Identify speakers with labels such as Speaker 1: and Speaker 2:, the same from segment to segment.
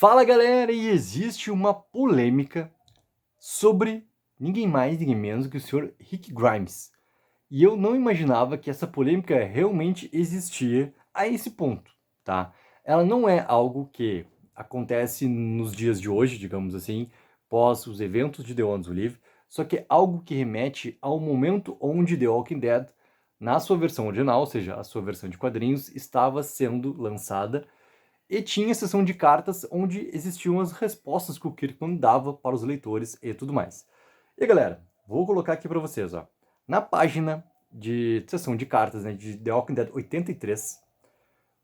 Speaker 1: Fala galera, e existe uma polêmica sobre ninguém mais, ninguém menos que o senhor Rick Grimes. E eu não imaginava que essa polêmica realmente existia a esse ponto, tá? Ela não é algo que acontece nos dias de hoje, digamos assim, pós os eventos de The Ones Who Live, só que é algo que remete ao momento onde The Walking Dead, na sua versão original, ou seja, a sua versão de quadrinhos, estava sendo lançada e tinha sessão de cartas onde existiam as respostas que o Kirkman dava para os leitores e tudo mais. E galera, vou colocar aqui para vocês, ó. Na página de sessão de cartas, né, de The Walking Dead 83,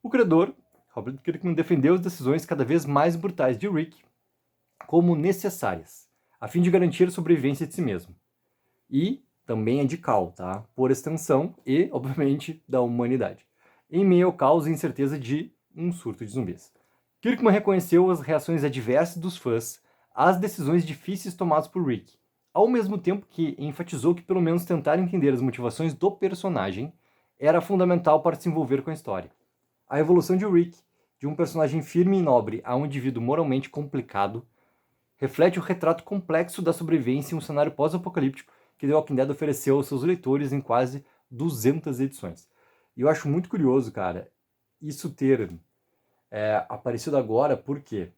Speaker 1: o criador, Robert Kirkman, defendeu as decisões cada vez mais brutais de Rick como necessárias, a fim de garantir a sobrevivência de si mesmo. E também a de Cal, tá? Por extensão e, obviamente, da humanidade. Em meio ao caos e incerteza de um surto de zumbis. Kirkman reconheceu as reações adversas dos fãs às decisões difíceis tomadas por Rick, ao mesmo tempo que enfatizou que pelo menos tentar entender as motivações do personagem era fundamental para se envolver com a história. A evolução de Rick, de um personagem firme e nobre a um indivíduo moralmente complicado, reflete o retrato complexo da sobrevivência em um cenário pós-apocalíptico que The Walking Dead ofereceu aos seus leitores em quase 200 edições. E eu acho muito curioso, cara, isso ter aparecido agora, por quê?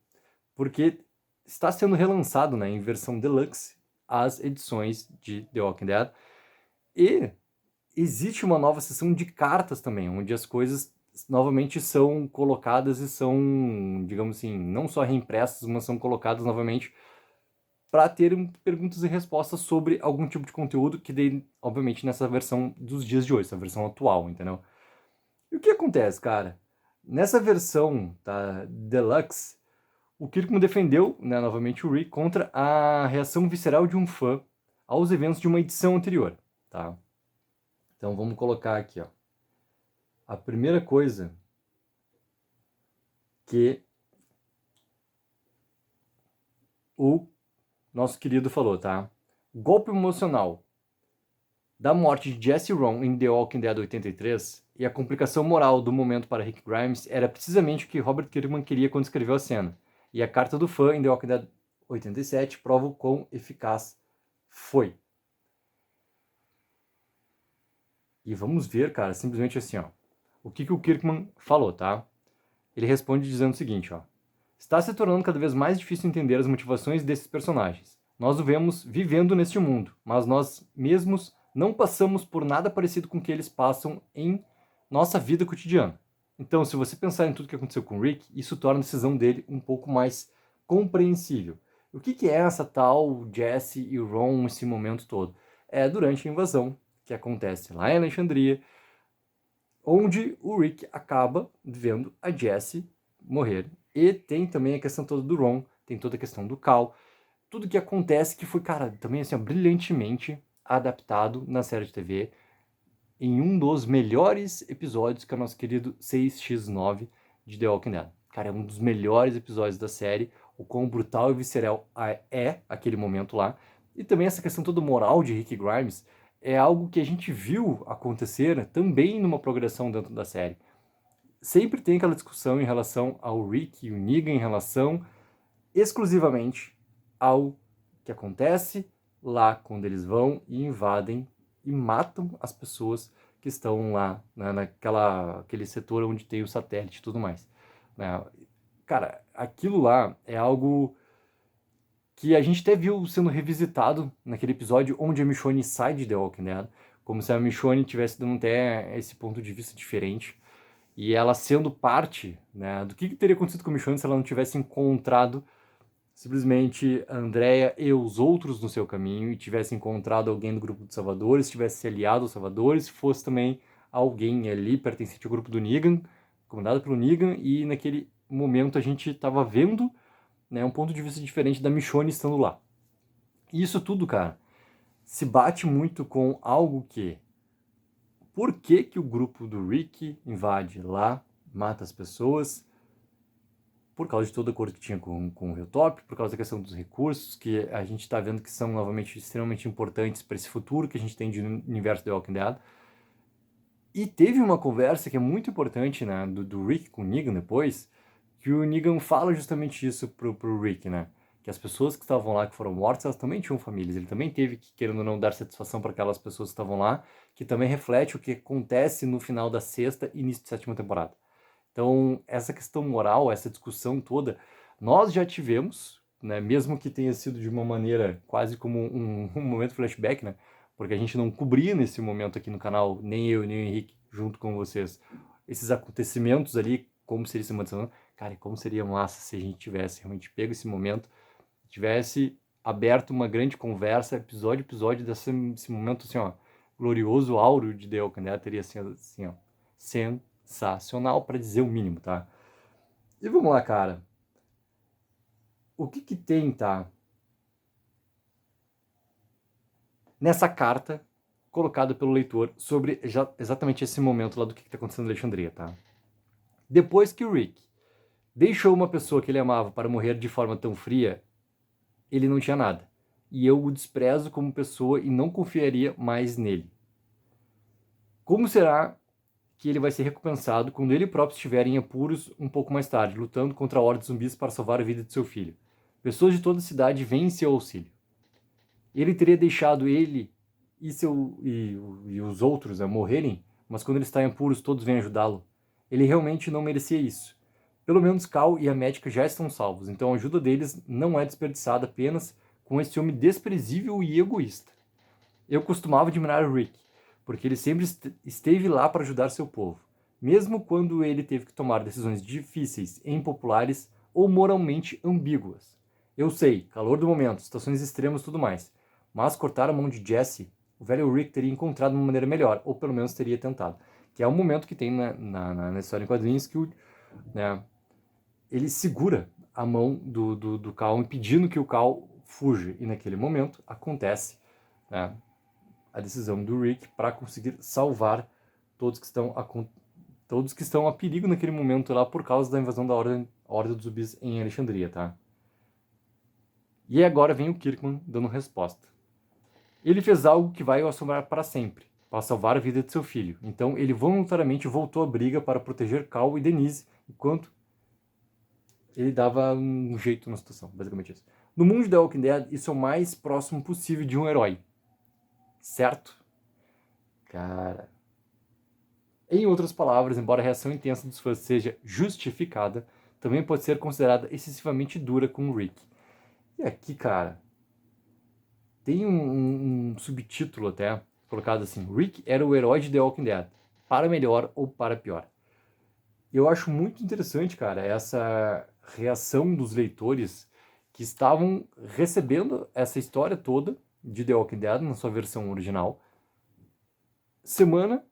Speaker 1: Porque está sendo relançado, né, em versão deluxe as edições de The Walking Dead e existe uma nova seção de cartas também, onde as coisas novamente são colocadas e são, digamos assim, não só reimpressas, mas são colocadas novamente para ter perguntas e respostas sobre algum tipo de conteúdo que daí, obviamente, nessa versão dos dias de hoje, essa versão atual, entendeu? E o que acontece, cara? Nessa versão, tá, Deluxe, o Kirkman defendeu, né, novamente o Rick, contra a reação visceral de um fã aos eventos de uma edição anterior, tá? Então vamos colocar aqui, ó. A primeira coisa que o nosso querido falou, tá? Golpe emocional da morte de Jesse Ron em The Walking Dead 83 e a complicação moral do momento para Rick Grimes era precisamente o que Robert Kirkman queria quando escreveu a cena. E a carta do fã em The Walking Dead 87 prova o quão eficaz foi. E vamos ver, cara, simplesmente assim, ó. O que o Kirkman falou, tá? Ele responde dizendo o seguinte, ó. Está se tornando cada vez mais difícil entender as motivações desses personagens. Nós o vemos vivendo neste mundo, mas nós mesmos não passamos por nada parecido com o que eles passam em nossa vida cotidiana. Então, se você pensar em tudo que aconteceu com o Rick, isso torna a decisão dele um pouco mais compreensível. O que é essa tal Jesse e Ron esse momento todo? É durante a invasão que acontece lá em Alexandria, onde o Rick acaba vendo a Jessie morrer. E tem também a questão toda do Ron, tem toda a questão do Cal, tudo que acontece que foi, cara, também assim, ó, brilhantemente adaptado na série de TV em um dos melhores episódios que é o nosso querido 6x9 de The Walking Dead. Cara, é um dos melhores episódios da série, o quão brutal e visceral é aquele momento lá. E também essa questão toda moral de Rick Grimes é algo que a gente viu acontecer também numa progressão dentro da série. Sempre tem aquela discussão em relação ao Rick e o Negan em relação exclusivamente ao que acontece lá quando eles vão e invadem e matam as pessoas que estão lá, né, aquele setor onde tem o satélite e tudo mais. Né? Cara, aquilo lá é algo que a gente até viu sendo revisitado naquele episódio onde a Michonne sai de The Walking Dead, como se a Michonne tivesse dando até esse ponto de vista diferente, e ela sendo parte, né, do que teria acontecido com a Michonne se ela não tivesse encontrado simplesmente a Andrea e os outros no seu caminho, e tivesse encontrado alguém do grupo dos Salvadores, tivesse se aliado aos Salvadores, fosse também alguém ali pertencente ao grupo do Negan, comandado pelo Negan, e naquele momento a gente estava vendo, né, um ponto de vista diferente da Michonne estando lá. E isso tudo, cara, se bate muito com algo que... Por que o grupo do Rick invade lá, mata as pessoas? Por causa de todo o acordo que tinha com o Hilltop, por causa da questão dos recursos, que a gente está vendo que são, novamente, extremamente importantes para esse futuro que a gente tem de universo The Walking Dead. E teve uma conversa que é muito importante, né, do Rick com o Negan depois, que o Negan fala justamente isso pro Rick, né? Que as pessoas que estavam lá, que foram mortas, elas também tinham famílias. Ele também teve que, querendo ou não, dar satisfação para aquelas pessoas que estavam lá, que também reflete o que acontece no final da sexta e início da sétima temporada. Então, essa questão moral, essa discussão toda, nós já tivemos, né? Mesmo que tenha sido de uma maneira quase como um momento flashback, né? Porque a gente não cobria nesse momento aqui no canal, nem eu, nem o Henrique, junto com vocês, esses acontecimentos ali, como seria esse momento. Cara, como seria massa se a gente tivesse realmente pego esse momento, tivesse aberto uma grande conversa, episódio a episódio desse momento, assim, ó, glorioso, áureo de The Walking Dead, teria sido, assim, ó, sensacional, para dizer o mínimo, tá? E vamos lá, cara. O que que tem, tá? Nessa carta colocada pelo leitor sobre exatamente esse momento lá do que tá acontecendo em Alexandria, tá? Depois que o Rick deixou uma pessoa que ele amava para morrer de forma tão fria, ele não tinha nada. E eu o desprezo como pessoa e não confiaria mais nele. Como será que ele vai ser recompensado quando ele próprio estiver em apuros um pouco mais tarde, lutando contra a horda de zumbis para salvar a vida de seu filho? Pessoas de toda a cidade vêm em seu auxílio. Ele teria deixado ele e os outros morrerem, mas quando ele está em apuros todos vêm ajudá-lo. Ele realmente não merecia isso. Pelo menos Cal e a médica já estão salvos, então a ajuda deles não é desperdiçada apenas com esse homem desprezível e egoísta. Eu costumava admirar o Rick, porque ele sempre esteve lá para ajudar seu povo, mesmo quando ele teve que tomar decisões difíceis e impopulares ou moralmente ambíguas. Eu sei, calor do momento, situações extremas e tudo mais, mas cortar a mão de Jesse, o velho Rick teria encontrado uma maneira melhor, ou pelo menos teria tentado. Que é um momento que tem na história em quadrinhos que né, ele segura a mão do Cal, impedindo que o Cal fuja. E naquele momento acontece, né, a decisão do Rick para conseguir salvar todos que estão a perigo naquele momento lá por causa da invasão da Horda dos Zumbis em Alexandria, tá? E agora vem o Kirkman dando resposta. Ele fez algo que vai o assombrar para sempre, para salvar a vida de seu filho. Então ele voluntariamente voltou à briga para proteger Cal e Denise, enquanto ele dava um jeito na situação, basicamente isso. No mundo de The Walking Dead, isso é o mais próximo possível de um herói. Certo? Cara. Em outras palavras, embora a reação intensa dos fãs seja justificada, também pode ser considerada excessivamente dura com o Rick. E aqui, cara, tem um subtítulo até, colocado assim: Rick era o herói de The Walking Dead, para melhor ou para pior. Eu acho muito interessante, cara, essa reação dos leitores que estavam recebendo essa história toda de The Walking Dead na sua versão original. Semana,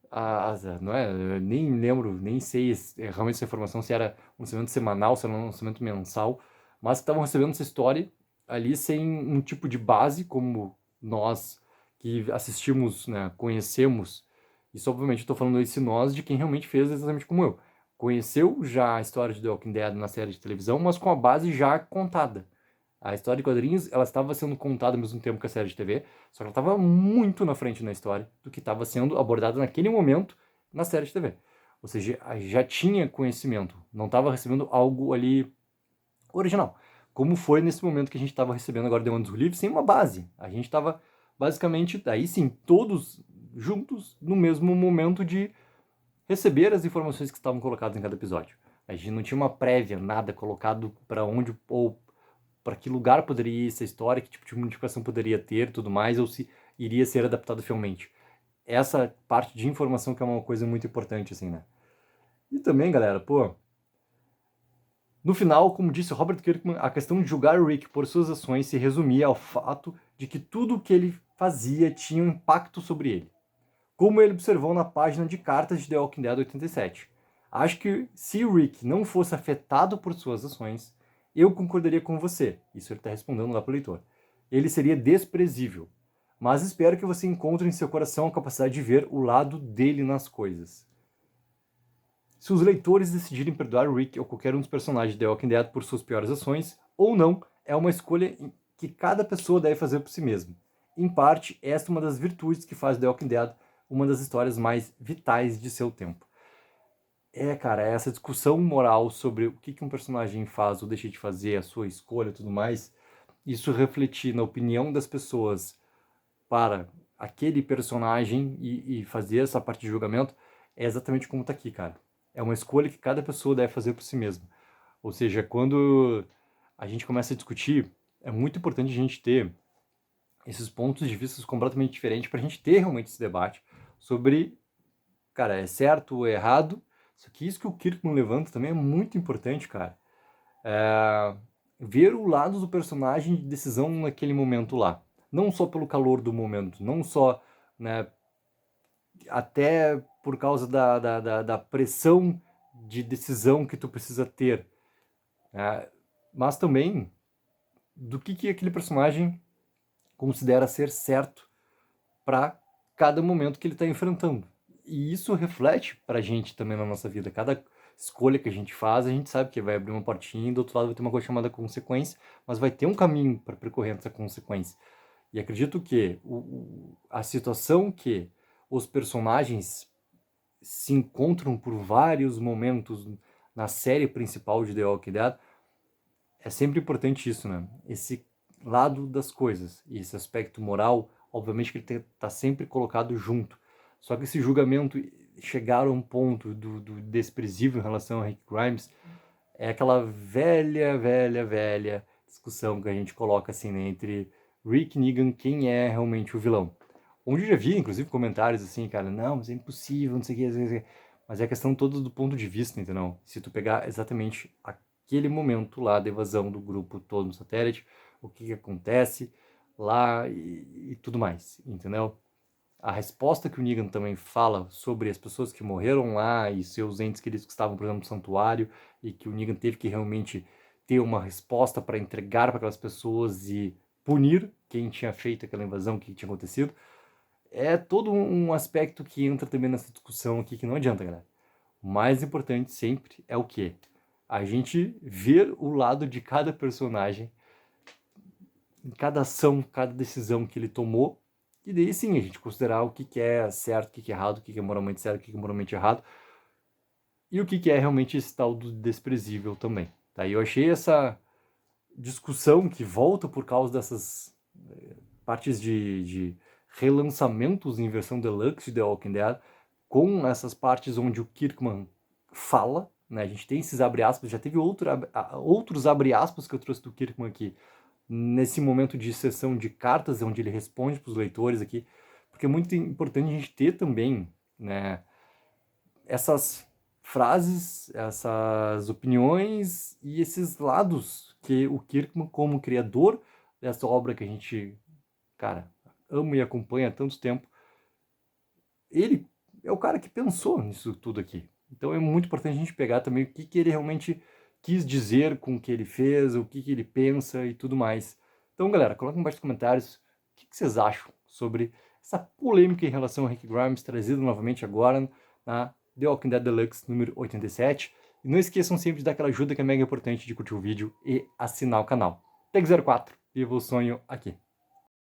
Speaker 1: não é, nem lembro, nem sei realmente essa informação, se era um lançamento semanal, se era um lançamento mensal, mas que estavam recebendo essa história ali sem um tipo de base, como nós que assistimos, né, conhecemos. Isso, obviamente, estou falando esse nós de quem realmente fez exatamente como eu. Conheceu já a história de The Walking Dead na série de televisão, mas com a base já contada. A história de quadrinhos, ela estava sendo contada ao mesmo tempo que a série de TV, só que ela estava muito na frente na história do que estava sendo abordado naquele momento na série de TV. Ou seja, já tinha conhecimento, não estava recebendo algo ali original. Como foi nesse momento que a gente estava recebendo agora The One dos Livros, sem uma base. A gente estava basicamente, aí sim, todos juntos no mesmo momento de receber as informações que estavam colocadas em cada episódio. A gente não tinha uma prévia, nada colocado para onde ou para que lugar poderia ir essa história, que tipo de modificação poderia ter, tudo mais, ou se iria ser adaptado fielmente. Essa parte de informação que é uma coisa muito importante, assim, né? E também, galera, pô, no final, como disse Robert Kirkman, a questão de julgar o Rick por suas ações se resumia ao fato de que tudo o que ele fazia tinha um impacto sobre ele. Como ele observou na página de cartas de The Walking Dead 87. Acho que se o Rick não fosse afetado por suas ações, eu concordaria com você. Isso ele está respondendo lá para o leitor. Ele seria desprezível. Mas espero que você encontre em seu coração a capacidade de ver o lado dele nas coisas. Se os leitores decidirem perdoar o Rick ou qualquer um dos personagens de The Walking Dead por suas piores ações, ou não, é uma escolha que cada pessoa deve fazer por si mesma. Em parte, esta é uma das virtudes que faz The Walking Dead uma das histórias mais vitais de seu tempo. Cara, essa discussão moral sobre o que um personagem faz ou deixa de fazer, a sua escolha e tudo mais, isso refletir na opinião das pessoas para aquele personagem e fazer essa parte de julgamento, é exatamente como tá aqui, cara. É uma escolha que cada pessoa deve fazer por si mesma. Ou seja, quando a gente começa a discutir, é muito importante a gente ter esses pontos de vista completamente diferentes para a gente ter realmente esse debate sobre, cara, é certo ou é errado. Só que isso que o Kirkman levanta também é muito importante, cara. É ver o lado do personagem de decisão naquele momento lá. Não só pelo calor do momento, não só, né, até por causa da pressão de decisão que tu precisa ter, né, mas também do que aquele personagem considera ser certo para cada momento que ele está enfrentando. E isso reflete para a gente também na nossa vida. Cada escolha que a gente faz, a gente sabe que vai abrir uma portinha e do outro lado vai ter uma coisa chamada consequência, mas vai ter um caminho para percorrer essa consequência. E acredito que a situação que os personagens se encontram por vários momentos na série principal de The Walking Dead, é sempre importante isso, né? Esse lado das coisas e esse aspecto moral, obviamente que ele está sempre colocado junto. Só que esse julgamento chegar a um ponto do desprezível em relação a Rick Grimes é aquela velha discussão que a gente coloca assim, né, entre Rick e Negan, quem é realmente o vilão. Onde eu já vi, inclusive, comentários assim, cara, não, mas é impossível, não sei o que, não sei o que. Mas é a questão toda do ponto de vista, entendeu? Se tu pegar exatamente aquele momento lá da evasão do grupo todo no satélite, o que acontece lá e tudo mais, entendeu? A resposta que o Negan também fala sobre as pessoas que morreram lá e seus entes queridos que estavam, por exemplo, no santuário, e que o Negan teve que realmente ter uma resposta para entregar para aquelas pessoas e punir quem tinha feito aquela invasão, o que tinha acontecido, é todo um aspecto que entra também nessa discussão aqui, que não adianta, galera. O mais importante sempre é o quê? A gente ver o lado de cada personagem, em cada ação, cada decisão que ele tomou, e daí sim a gente considerar o que é certo, o que é errado, o que é moralmente certo, o que é moralmente errado, e o que é realmente esse tal do desprezível também. Tá? E eu achei essa discussão que volta por causa dessas partes de relançamentos em versão deluxe de The Walking Dead, com essas partes onde o Kirkman fala, né? A gente tem esses abre aspas, já teve outros abre aspas que eu trouxe do Kirkman aqui, nesse momento de sessão de cartas, onde ele responde para os leitores aqui, porque é muito importante a gente ter também, né, essas frases, essas opiniões e esses lados que o Kirkman, como criador dessa obra que a gente, cara, ama e acompanha há tanto tempo, ele é o cara que pensou nisso tudo aqui. Então é muito importante a gente pegar também o que ele realmente quis dizer com o que ele fez, o que ele pensa e tudo mais. Então, galera, coloca embaixo nos comentários o que vocês acham sobre essa polêmica em relação a Rick Grimes, trazida novamente agora na The Walking Dead Deluxe número 87. E não esqueçam sempre de dar aquela ajuda que é mega importante de curtir o vídeo e assinar o canal. Tag04, viva o sonho aqui.